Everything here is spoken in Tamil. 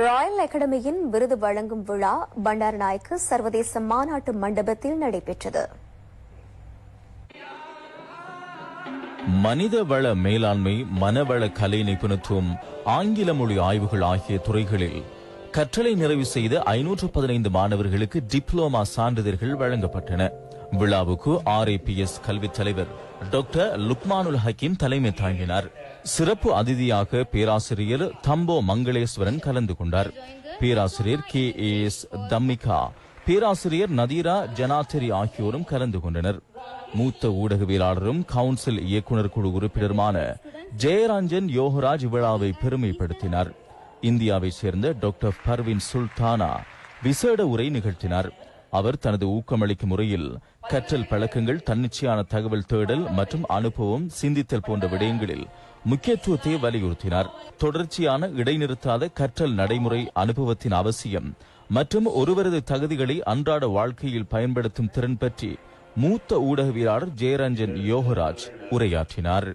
ராயல் அகாடமியின் விருது வழங்கும் விழா பண்டாரநாயக்க சர்வதேச மாநாட்டு மண்டபத்தில் நடைபெற்றது. மனிதவள மேலாண்மை, மனவள கலை நிபுணத்துவம், ஆங்கில மொழி ஆய்வுகள் ஆகிய துறைகளில் கற்றலை நிறைவு செய்த 515 மாணவர்களுக்கு டிப்ளோமா சான்றிதழ்கள் வழங்கப்பட்டன. விழாவுக்கு RAPS கல்வித் தலைவர் டாக்டர் லுக்மானுல் ஹக்கீம் தலைமை தாங்கினார். சிறப்பு அதிதியாக பேராசிரியர் தம்போ மங்களேஸ்வரன் கலந்து கொண்டார். பேராசிரியர் KAS தம்மிகா, பேராசிரியர் நதீரா ஜனாத்தரி ஆகியோரும் கலந்து கொண்டனர். மூத்த ஊடகவியலாளரும் கவுன்சில் இயக்குநர் குழு உறுப்பினருமான ஜெயரஞ்சன் யோகராஜ் விழாவை பெருமைப்படுத்தினார். இந்தியாவைச் சேர்ந்த டாக்டர் பர்வின் சுல்தானா விசேட உரை நிகழ்த்தினார். அவர் தனது ஊக்கமளிக்கும் முறையில் கற்றல் பழக்கங்கள், தன்னிச்சையான தகவல் தேடல் மற்றும் அனுபவம், சிந்தித்தல் போன்ற விடயங்களில் முக்கியத்துவத்தை வலியுறுத்தினார். தொடர்ச்சியான இடைநிறுத்தாத கற்றல் நடைமுறை அனுபவத்தின் அவசியம் மற்றும் ஒருவரது தகுதிகளை அன்றாட வாழ்க்கையில் பயன்படுத்தும் திறன் பற்றி மூத்த ஊடகவியலாளர் ஜெயரஞ்சன் யோகராஜ் உரையாற்றினார்.